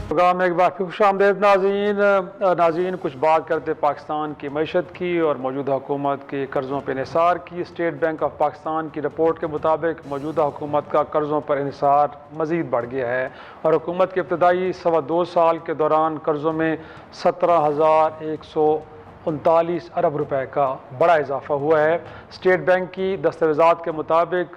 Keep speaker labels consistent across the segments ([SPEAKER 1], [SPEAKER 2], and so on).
[SPEAKER 1] Programme میں ایک بار پھر خوش آمدید ناظرین کچھ بات کرتے پاکستان کی معیشت کی اور موجودہ حکومت کے قرضوں پر انحصار کی۔ اسٹیٹ بینک آف پاکستان کی رپورٹ کے مطابق موجودہ حکومت کا قرضوں پر انحصار مزید بڑھ گیا ہے اور حکومت کے ابتدائی 2.25 سال کے دوران قرضوں میں 17,139 ارب روپے کا بڑا اضافہ ہوا ہے۔ اسٹیٹ بینک کی دستاویزات کے مطابق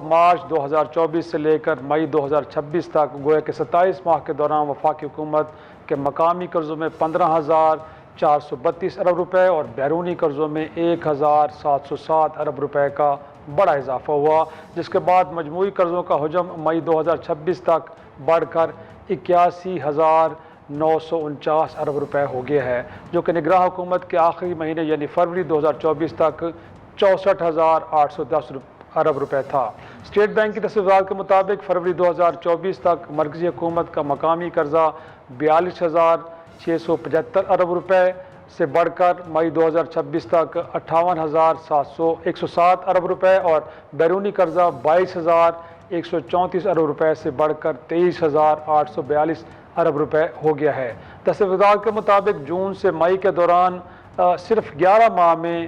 [SPEAKER 1] مارچ 2024 سے لے کر مئی 2026 تک گویا کہ 27 ماہ کے دوران وفاقی حکومت کے مقامی قرضوں میں 15,432 ارب روپے اور بیرونی قرضوں میں 1,707 ارب روپے کا بڑا اضافہ ہوا، جس کے بعد مجموعی قرضوں کا حجم مئی 2026 تک بڑھ کر 81,949 ارب روپے ہو گیا ہے، جو کہ نگراں حکومت کے آخری مہینے یعنی فروری 2024 تک 64,810 ارب روپے تھا۔ اسٹیٹ بینک کی دستاویزات کے مطابق فروری 2024 تک مرکزی حکومت کا مقامی قرضہ 42,675 ارب روپے سے بڑھ کر مئی 2026 تک 58,107 ارب روپے اور بیرونی قرضہ 22,134 ارب روپے سے بڑھ کر 23,842 ارب روپے ہو گیا ہے۔ دستاویزات کے مطابق جون سے مئی کے دوران صرف 11 ماہ میں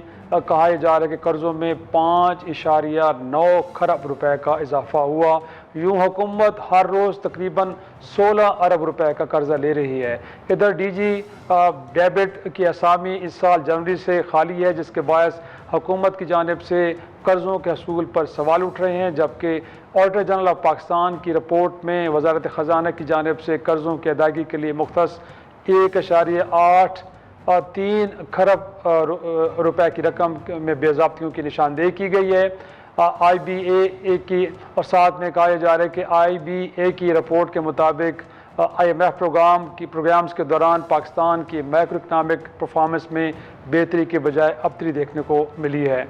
[SPEAKER 1] کہا جا رہا ہے کہ قرضوں میں 5.9 کھرب روپے کا اضافہ ہوا۔ یوں حکومت ہر روز تقریباً 16 ارب روپے کا قرضہ لے رہی ہے۔ ادھر ڈی جی ڈیبٹ کی اسامی اس سال جنوری سے خالی ہے، جس کے باعث حکومت کی جانب سے قرضوں کے حصول پر سوال اٹھ رہے ہیں، جبکہ آڈیٹر جنرل آف پاکستان کی رپورٹ میں وزارت خزانہ کی جانب سے قرضوں کی ادائیگی کے لیے مختص 1.83 کھرب روپے کی رقم میں بے ضابطگیوں کی نشاندہی کی گئی ہے۔ آئی بی اے کی اور ساتھ میں کہا جا رہا ہے کہ آئی بی اے کی رپورٹ کے مطابق آئی ایم ایف پروگرامز کے دوران پاکستان کی میکرو اکنامک پرفارمنس میں بہتری کے بجائے ابتری دیکھنے کو ملی ہے۔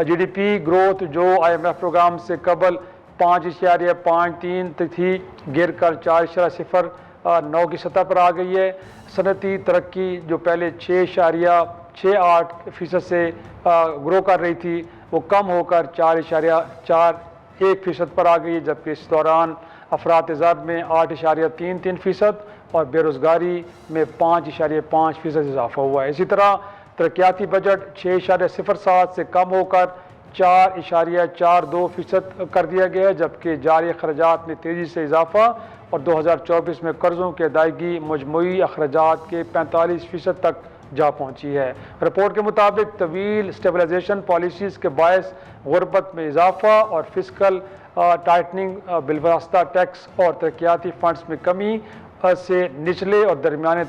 [SPEAKER 1] جی ڈی پی گروتھ جو آئی ایم ایف پروگرام سے قبل 5.53 تھی، گر کر 4.09 کی سطح پر آ گئی ہے۔ صنعتی ترقی جو پہلے 6.68% سے گرو کر رہی تھی، وہ کم ہو کر 4.41% پر آ گئی ہے، جبکہ اس دوران افراط زر میں 8.33% اور بے روزگاری میں 5.5% اضافہ ہوا ہے۔ اسی طرح ترقیاتی بجٹ 6.07 سے کم ہو کر 4.42% کر دیا گیا ہے، جبکہ جاری اخراجات میں تیزی سے اضافہ اور 2024 میں قرضوں کی ادائیگی مجموعی اخراجات کے 45% تک جا پہنچی ہے۔ رپورٹ کے مطابق طویل اسٹیبلائزیشن پالیسیز کے باعث غربت میں اضافہ اور فسکل ٹائٹننگ بالواسطہ ٹیکس اور ترقیاتی فنڈز میں کمی سے نچلے اور درمیانے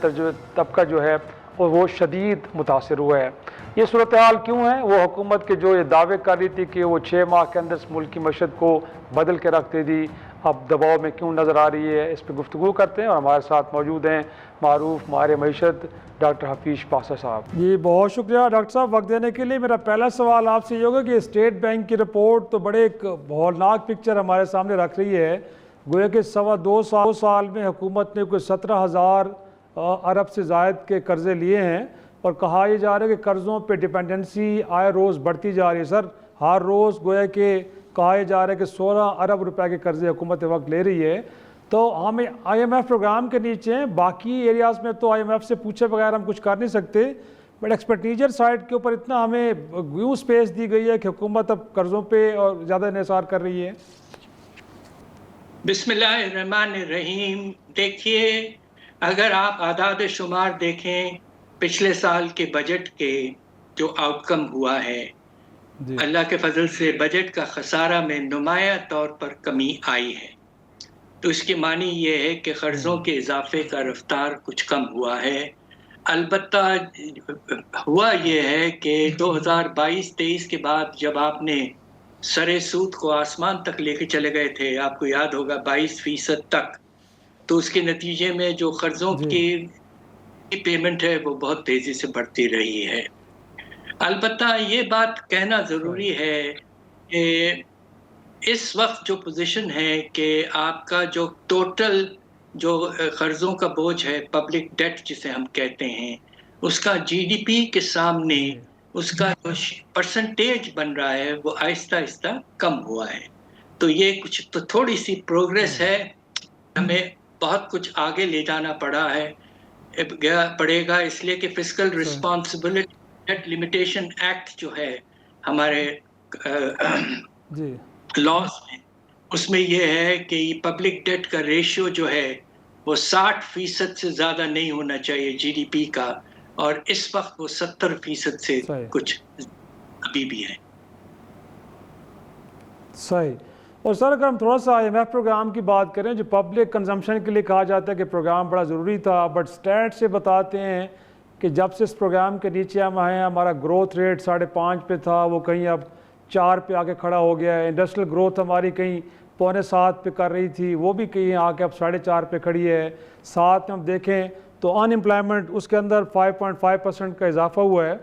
[SPEAKER 1] طبقہ جو ہے وہ شدید متاثر ہوا ہے۔ یہ صورتحال کیوں ہے؟ وہ حکومت کے جو یہ دعوے کر رہی تھی کہ وہ 6 ماہ کے اندر ملک کی معیشت کو بدل کے رکھ دے دی، اب دباؤ میں کیوں نظر آ رہی ہے، اس پہ گفتگو کرتے ہیں اور ہمارے ساتھ موجود ہیں معروف ماہر معیشت ڈاکٹر حفیظ پاسا صاحب۔
[SPEAKER 2] جی بہت شکریہ ڈاکٹر صاحب وقت دینے کے لیے۔ میرا پہلا سوال آپ سے یہ ہوگا کہ اسٹیٹ بینک کی رپورٹ تو بڑے ایک ہولناک پکچر ہمارے سامنے رکھ رہی ہے، گویا کہ 2.25 سال میں حکومت نے کوئی 17,000 ارب سے زائد کے قرضے لیے ہیں اور کہا یہ جا رہا ہے کہ قرضوں پہ ڈیپینڈنسی آئے روز بڑھتی جا رہی ہے۔ سر ہر روز گویا کہ کہا جا رہا ہے کہ 16 ارب روپے کے قرضے حکومت وقت لے رہی ہے، تو ہم آئی ایم ایف پروگرام کے نیچے ہیں، باقی ایریاز میں تو آئی ایم ایف سے پوچھے بغیر ہم کچھ کر نہیں سکتے، بٹ ایکسپینڈیچر سائڈ کے اوپر اتنا ہمیں یوں سپیس دی گئی ہے کہ حکومت اب قرضوں پہ اور زیادہ انحصار کر رہی ہے۔
[SPEAKER 3] بسم اللہ الرحمن الرحیم۔ دیکھیے، اگر آپ اعداد شمار دیکھیں پچھلے سال کے بجٹ کے جو آؤٹ کم ہوا ہے، اللہ کے فضل سے بجٹ کا خسارہ میں نمایاں طور پر کمی آئی ہے، تو اس کی معنی یہ ہے کہ قرضوں کے اضافے کا رفتار کچھ کم ہوا ہے۔ البتہ ہوا یہ ہے کہ 2022-23 کے بعد جب آپ نے سرے سود کو آسمان تک لے کے چلے گئے تھے، آپ کو یاد ہوگا 22% تک، تو اس کے نتیجے میں جو قرضوں کی پیمنٹ ہے وہ بہت تیزی سے بڑھتی رہی ہے۔ البتہ یہ بات کہنا ضروری ہے کہ اس وقت جو پوزیشن ہے کہ آپ کا جو ٹوٹل جو قرضوں کا بوجھ ہے، پبلک ڈیٹ جسے ہم کہتے ہیں، اس کا جی ڈی پی کے سامنے اس کا جو پرسنٹیج بن رہا ہے وہ آہستہ آہستہ کم ہوا ہے، تو یہ کچھ تو تھوڑی سی پروگریس ہے، ہمیں بہت کچھ آگے لے جانا پڑے گا، اس لیے کہ fiscal responsibility debt limitation act جو ہے ہمارے
[SPEAKER 2] جی
[SPEAKER 3] لاس میں، اس میں یہ ہے کہ پبلک ڈیٹ کا ریشیو جو ہے وہ 60% سے زیادہ نہیں ہونا چاہیے جی ڈی پی کا، اور اس وقت وہ 70% سے
[SPEAKER 2] صحیح
[SPEAKER 3] کچھ ابھی بھی ہے۔
[SPEAKER 2] صحیح۔ اور سر اگر ہم تھوڑا سا آئی ایم ایف پروگرام کی بات کریں، جو پبلک کنزمپشن کے لیے کہا جاتا ہے کہ پروگرام بڑا ضروری تھا، بٹ اسٹیٹ سے بتاتے ہیں کہ جب سے اس پروگرام کے نیچے ہم آئے ہیں ہمارا گروتھ ریٹ 5.5 پہ تھا، وہ کہیں اب 4 پہ آ کے کھڑا ہو گیا ہے۔ انڈسٹریل گروتھ ہماری کہیں 6.25 پہ کر رہی تھی، وہ بھی کہیں آ کے اب 4.5 پہ کھڑی ہے۔ ساتھ میں ہم دیکھیں تو ان امپلائمنٹ اس کے اندر 5.5% کا اضافہ ہوا ہے۔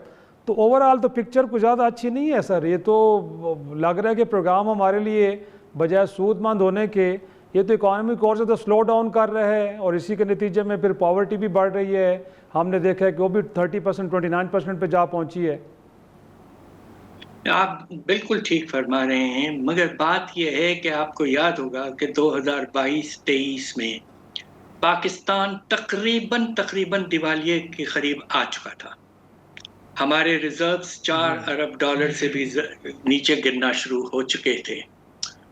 [SPEAKER 2] تو اوورآل تو پکچر کچھ زیادہ اچھی نہیں ہے سر، یہ تو لگ رہا ہے کہ پروگرام ہمارے لیے بجائے سود مند ہونے کے یہ تو اکانومی کو اور زیادہ سلو ڈاؤن کر رہا ہے، اور اسی کے نتیجے میں پھر پاورٹی بھی بڑھ رہی ہے۔ ہم نے دیکھا ہے کہ وہ بھی 30% 29% پہ جا پہنچی ہے۔
[SPEAKER 3] آپ بالکل ٹھیک فرما رہے ہیں، مگر بات یہ ہے کہ آپ کو یاد ہوگا کہ 2022-23 میں پاکستان تقریباً دیوالیے کے قریب آ چکا تھا۔ ہمارے ریزروز 4 ارب ڈالر سے بھی نیچے گرنا شروع ہو چکے تھے،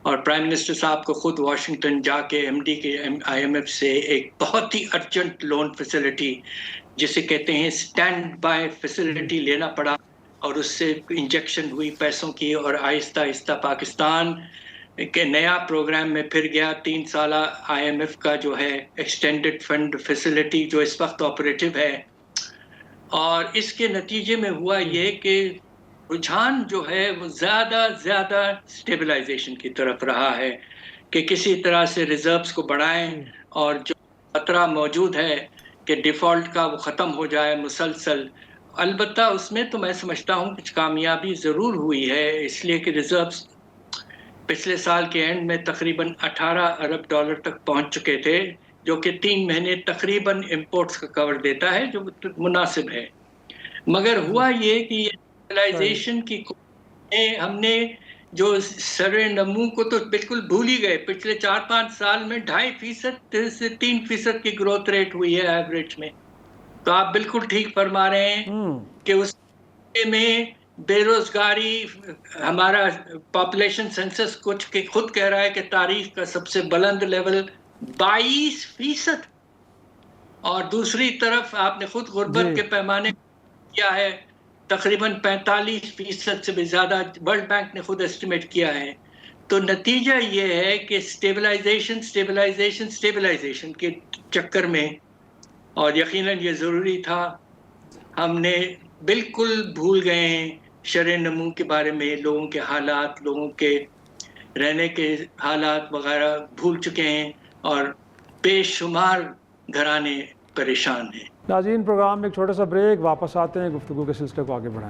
[SPEAKER 3] اور پرائم منسٹر صاحب کو خود واشنگٹن جا کے ایم ڈی کے آئی ایم ایف سے ایک بہت ہی ارجنٹ لون فیسلٹی جسے کہتے ہیں اسٹینڈ بائی فیسلٹی لینا پڑا، اور اس سے انجیکشن ہوئی پیسوں کی، اور آہستہ آہستہ پاکستان کے نیا پروگرام میں پھر گیا۔ 3 سالہ آئی ایم ایف کا جو ہے ایکسٹینڈڈ فنڈ فیسلٹی جو اس وقت آپریٹو ہے، اور اس کے نتیجے میں ہوا یہ کہ رجحان جو ہے وہ زیادہ اسٹیبلائزیشن کی طرف رہا ہے کہ کسی طرح سے ریزروز کو بڑھائیں، اور جو خطرہ موجود ہے کہ ڈیفالٹ کا وہ ختم ہو جائے مسلسل۔ البتہ اس میں تو میں سمجھتا ہوں کچھ کامیابی ضرور ہوئی ہے، اس لیے کہ ریزروز پچھلے سال کے اینڈ میں تقریباً 18 ارب ڈالر تک پہنچ چکے تھے، جو کہ 3 مہینے تقریباً امپورٹس کا کور دیتا ہے، جو مناسب ہے۔ مگر ہوا یہ کہ اسٹیبلائزیشن کی ہم نے جو سر نمو کو تو بالکل بھول ہی گئے۔ پچھلے 4-5 سال میں 2.5% سے 3% کی گروتھ ریٹ ہوئی ہے ایوریج میں۔ تو آپ بالکل ٹھیک فرما رہے ہیں کہ اس میں بے روزگاری، ہمارا پاپولیشن سینسس خود کہہ رہا ہے کہ تاریخ کا سب سے بلند لیول 22%، اور دوسری طرف آپ نے خود غربت کے پیمانے کیا ہے تقریباً 45% سے بھی زیادہ ورلڈ بینک نے خود ایسٹیمیٹ کیا ہے۔ تو نتیجہ یہ ہے کہ اسٹیبلائزیشن کے چکر میں، اور یقیناً یہ ضروری تھا، ہم نے بالکل بھول گئے ہیں شرح نمو کے بارے میں، لوگوں کے حالات، لوگوں کے رہنے کے حالات وغیرہ بھول چکے ہیں، اور بے شمار گھرانے پریشان ہیں۔
[SPEAKER 2] ناظرین، پروگرام میں ایک چھوٹا سا بریک، واپس آتے ہیں، گفتگو کے سلسلے کو آگے بڑھائیں۔